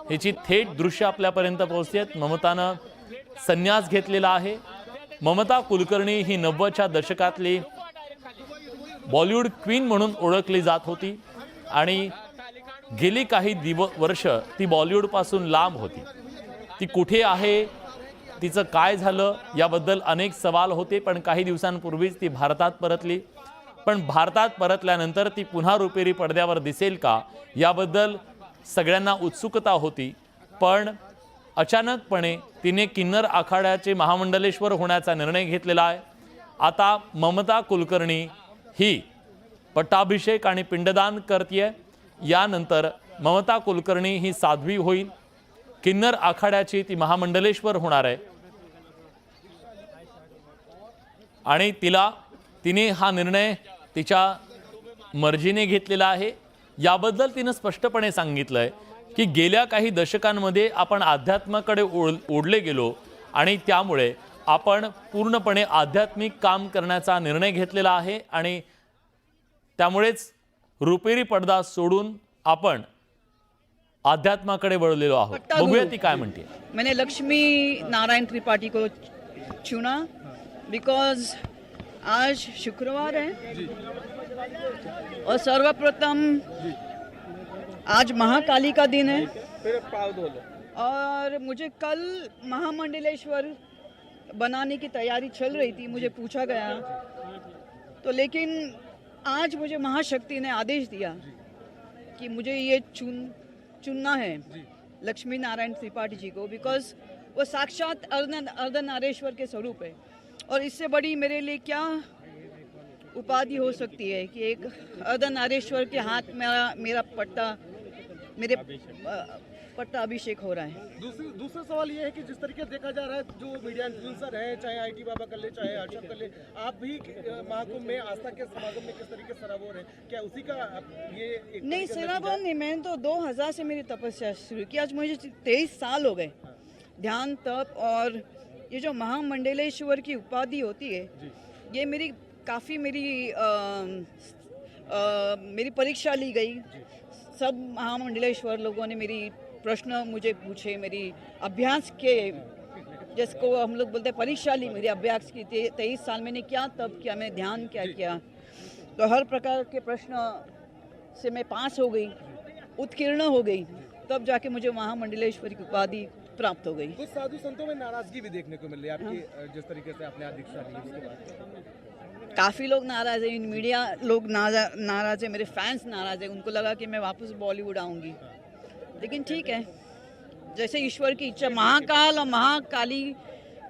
ह्याची थेट दृश्य आपल्यापर्यंत पोहोचली आहेत। ममतानं संन्यास घेतलेला आहे। ममता कुलकर्णी ही 90च्या दशकातली बॉलिवूड क्वीन म्हणून ओळखली जात होती आणि गेली काही वर्ष ती बॉलिवूड पासून लांब होती। ती कुठे आहे, तिचं काय झालं याबद्दल अनेक सवाल होते, पण काही दिवसांपूर्वीच ती भारतात परतली। पण भारतात परतल्यानंतर ती पुन्हा रुपेरी पडद्यावर दिसेल का याबद्दल सगळ्यांना उत्सुकता होती। पण अचानकपणे तिने किन्नर आखाड्याचे महामंडलेश्वर होण्याचा निर्णय घेतलेला आहे। आता ममता कुलकर्णी ही पट्टाभिषेक आणि पिंडदान करतेय। यानंतर ममता कुलकर्णी ही साध्वी होईल, किन्नर आखाड्याची ती महामंडलेश्वर होणार आहे आणि तिने हा निर्णय तिच्या मर्जीने घेतलेला आहे। याबद्दल तिने स्पष्टपणे सांगितलंय की गेल्या काही दशकांमध्ये आपण अध्यात्माकडे ओढले गेलो आणि त्यामुळे आपण पूर्णपणे आध्यात्मिक काम करण्याचा निर्णय घेतलेला आहे आणि त्यामुळेच रुपेरी पडदा सोडून आपण आध्यात्माकडे वळलेलो आहोत। बघूया ती काय म्हणते। मैंने लक्ष्मी नारायण त्रिपाठी को चुना बिकॉज आज शुक्रवार है और सर्वप्रथम आज महाकाली का दिन है और मुझे कल महामंडलेश्वर बनाने की तैयारी चल रही थी। मुझे पूछा गया तो, लेकिन आज मुझे महाशक्ति ने आदेश दिया कि मुझे ये चुनना है लक्ष्मी नारायण त्रिपाठी जी को, बिकॉज वो साक्षात अर्धनारेश्वर के स्वरूप है। और इससे बड़ी मेरे लिए क्या उपाधि हो सकती है कि एक अर्धनारेश्वर के हाथ में मेरा पट्टा अभिषेक हो रहा है। दूसरा सवाल ये है कि जिस तरीके देखा जा रहा है, जो मीडिया इन्फ्लुएंसर है, चाहे आईटी बाबा कर ले, चाहे हर्षद कर ले, आप भी महाकुंभ में आस्था के समागम में किस तरीके सराबोर है, क्या उसी का ये एक नहीं सराबोर नहीं, मैंने तो 2000 से मेरी तपस्या शुरू की। आज मुझे 23 साल हो गए ध्यान तप, और ये जो महामंडलेश्वर की उपाधि होती है ये मेरी काफ़ी मेरी परीक्षा ली गई। सब महामंडलेश्वर लोगों ने मेरी प्रश्न मुझे पूछे, मेरी अभ्यास के, जिसको हम लोग बोलते हैं परीक्षा ली, मेरी अभ्यास की। 23 साल मैंने क्या तप किया, मैं ध्यान क्या किया, तो हर प्रकार के प्रश्न से मैं पास हो गई, उत्कीर्ण हो गई, तब जाके मुझे महामंडलेश्वरी की उपाधि प्राप्त हो गई। कुछ साधु संतों में नाराजगी भी देखने को मिल रही है आपकी, जिस तरीके से आपने दीक्षा ली उसके बाद काफ़ी लोग नाराज़ हैं, मीडिया लोग नाराज़ है, मेरे फैंस नाराज़ हैं। उनको लगा कि मैं वापस बॉलीवुड आऊँगी, लेकिन ठीक है, जैसे ईश्वर की इच्छा। महाकाल और महाकाली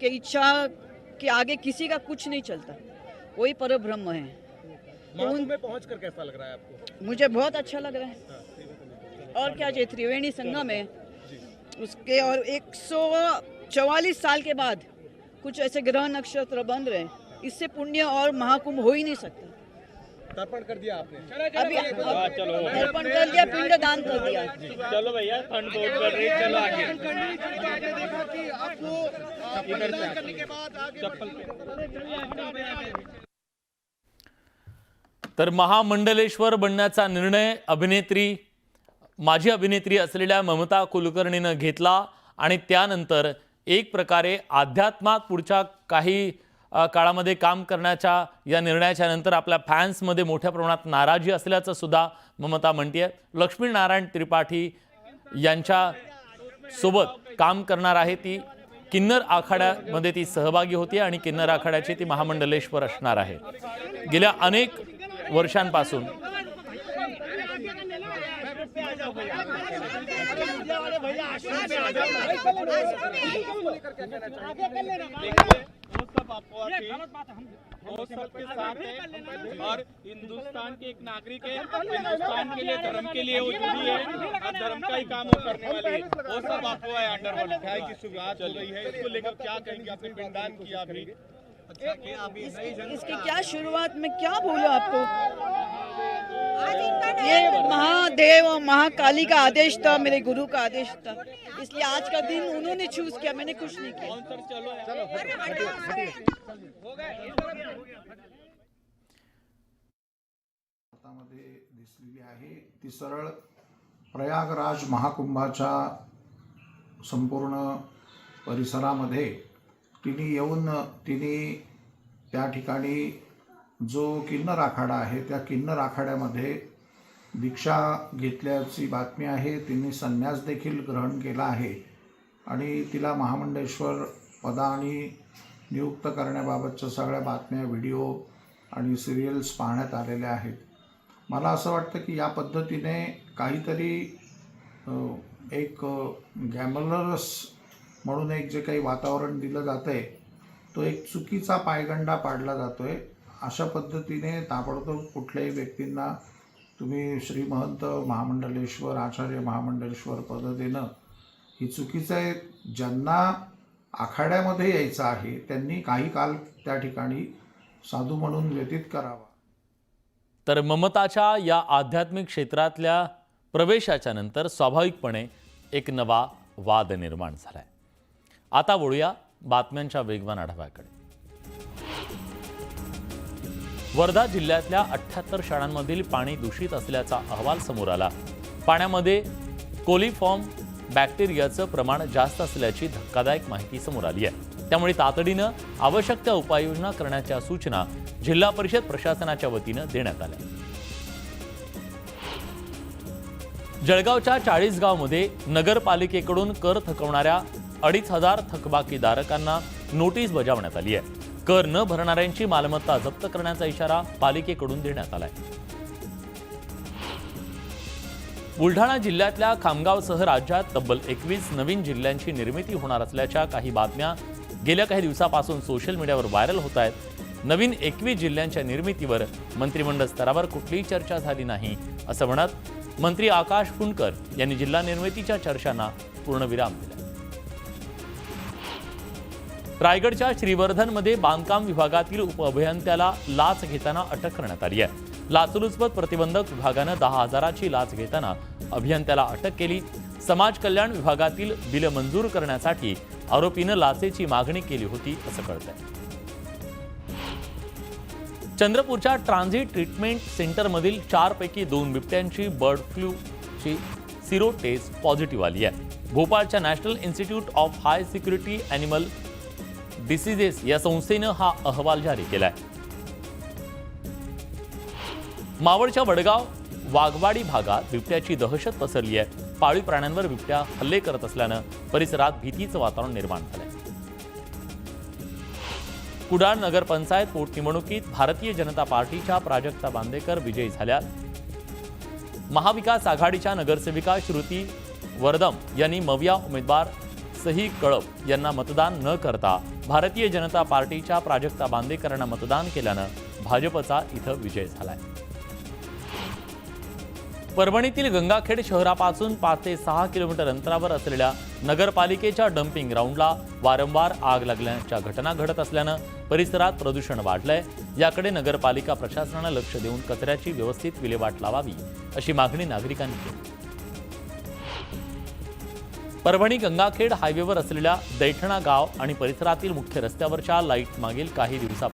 के इच्छा के आगे किसी का कुछ नहीं चलता, वही परब्रह्म है। महाकुंभ में पहुंचकर कैसा लग रहा है आपको? मुझे बहुत अच्छा लग रहा है। और क्या चाहिए, त्रिवेणी संगम है उसके, और 144 साल के बाद कुछ ऐसे ग्रह नक्षत्र बन रहे हैं, इससे पुण्य और महाकुंभ हो ही नहीं सकता। तर्पण कर दिया आपने? अभी तर्पण कर दिया, पिंडदान कर दिया। चलो भैया, ठंड बहुत बढ़ रही है, चलो आगे। देखा कि आपको पिंडदान करने के बाद तर महामंडलेश्वर बनण्याचा निर्णय माजी अभिनेत्री असलेल्या ममता कुलकर्णीनं घेतला आणि त्यानंतर एक प्रकारे अध्यात्मात पुढच्या काही काळामध्ये काम करण्याच्या या निर्णयाच्या नंतर आपल्या फॅन्समध्ये मोठ्या प्रमाणात नाराजी असल्याचं सुद्धा ममता म्हणते। लक्ष्मी नारायण त्रिपाठी यांच्या सोबत काम करणार आहे ती, किन्नर आखाड्यामध्ये ती सहभागी होती आणि किन्नर आखाड्याची ती महामंडलेश्वर असणार आहे। गेल्या अनेक वर्षांपासून वो सबके साथ है और हिंदुस्तान के एक नागरिक है, हिंदुस्तान के लिए, धर्म के लिए वो जुड़ी है और धर्म का ही काम वो करने वाली है। वो सब आपको है अंडरवर्ल्ड की शुरुआत हो रही है, इसको लेकर क्या कहेंगे? आपने पिंडदान किया अभी, इसकी क्या शुरुआत में क्या बोलूं आपको, ये महादेव और महाकाली का आदेश था, मेरे गुरु का आदेश था, इसलिए आज का दिन उन्होंने चूज किया, मैंने कुछ नहीं किया। दिसलेली आहे ती सरळ प्रयागराज महाकुंभाच्या संपूर्ण परिसरामध्ये तिने येऊन त्या ठिकाणी जो किन्नर आखाडा आहे त्या किन्नर आखाड्यामध्ये दीक्षा घेतल्याची बातमी आहे. तिने संन्यास देखील ग्रहण केला आहे आणि तिला महामंडलेश्वर पदाने नियुक्त करण्याबाबतच्या सगळ्या बातम्या, व्हिडिओ आणि सिरियल्स पाहण्यात आलेल्या आहेत. मला असं वाटतं की या पद्धतीने काहीतरी एक गॅमलर्स म्हणून एक जे काही वातावरण दिलं जातं आहे तो एक चुकीचा पायगंडा पाडला जातो आहे. अशा पद्धतीने ताबडतोब कुठल्याही व्यक्तींना तुम्ही श्रीमहंत महामंडलेश्वर, आचार्य महामंडलेश्वर पद देणं ही चुकीचं आहे. ज्यांना आखाड्यामध्ये यायचं आहे त्यांनी काही काल त्या ठिकाणी साधू म्हणून व्यतीत करावा. तर ममताच्या या आध्यात्मिक क्षेत्रातल्या प्रवेशाच्या नंतर स्वाभाविकपणे एक नवा वाद निर्माण झालाय. आता वळूया बातम्यांच्या वेगवान आढाव्याकडे. वर्धा जिल्ह्यातल्या 78 शाळांमधील पाणी दूषित असल्याचा अहवाल समोर आला. पाण्यामध्ये कोलिफॉर्म बॅक्टेरियाचं प्रमाण जास्त असल्याची धक्कादायक माहिती समोर आली आहे. त्यामुळे तातडीनं आवश्यक त्या उपाययोजना करण्याच्या सूचना जिल्हा परिषद प्रशासनाच्या वतीनं देण्यात आल्या. जळगावच्या 40 गावमध्ये नगरपालिकेकडून कर थकवणाऱ्या 2500 थकबाकीदारकांना नोटीस बजावण्यात आली आहे. कर न भरणाऱ्यांची मालमत्ता जप्त करण्याचा इशारा पालिकेकडून देण्यात आलाय. बुलढाणा जिल्ह्यातल्या खामगावसह राज्यात तब्बल 21 नवीन जिल्ह्यांची निर्मिती होणार असल्याच्या काही बातम्या गेल्या काही दिवसापासून सोशल मीडियावर व्हायरल होत आहेत. नवीन 21 जिल्ह्यांच्या निर्मितीवर मंत्रिमंडळ स्तरावर कुठलीही चर्चा झाली नाही असं म्हणत मंत्री आकाश फुंडकर यांनी जिल्हा निर्मितीच्या चर्चांना पूर्णविराम दिला. रायगडच्या श्रीवर्धनमध्ये बांधकाम विभागातील उपअभियंत्याला लाच घेताना अटक करण्यात आली आहे. लाचलुचपत प्रतिबंधक विभागानं 10,000ची लाच घेताना अभियंत्याला अटक केली. समाज कल्याण विभागातील बिल मंजूर करण्यासाठी आरोपीनं लाचेची मागणी केली होती असं कळतंय. चंद्रपूरच्या ट्रान्झिट ट्रीटमेंट सेंटरमधील 4 पैकी 2 बिबट्यांची बर्ड फ्लूची सिरो टेस्ट पॉझिटिव्ह आली आहे. भोपाळच्या National Institute of High Security Animal Diseases या संस्थेनं हा अहवाल जारी केलाय. मावळच्या वडगाव वाघवाडी भागात बिबट्याची दहशत पसरली आहे. पाळीव प्राण्यांवर बिबट्या हल्ले करत असल्यानं परिसरात भीतीचं वातावरण निर्माण झालंय. कुडाळ नगरपंचायत पोटनिवडणुकीत भारतीय जनता पार्टीच्या प्राजक्ता बांदेकर विजयी झाल्या. महाविकास आघाडीच्या नगरसेविका श्रुती वर्दम यांनी मविया उमेदवार सही कळप यांना मतदान न करता भारतीय जनता पार्टीच्या प्राजक्ता बांदेकरांना मतदान केल्यानं भाजपचा इथं विजय झालाय. परभणीतील गंगाखेड शहरापासून 5 ते 6 किलोमीटर अंतरावर असलेल्या नगरपालिकेच्या डम्पिंग ग्राउंडला वारंवार आग लागल्याच्या घटना घडत असल्यानं परिसरात प्रदूषण वाढलंय. याकडे नगरपालिका प्रशासनानं लक्ष देऊन कचऱ्याची व्यवस्थित विल्हेवाट लावावी अशी मागणी नागरिकांनी केली. परभणी गंगाखेड हायवेवर असलेल्या दैठणा गाव आणि परिसरातील मुख्य रस्त्यावरच्या लाईट मागील काही दिवसांपासून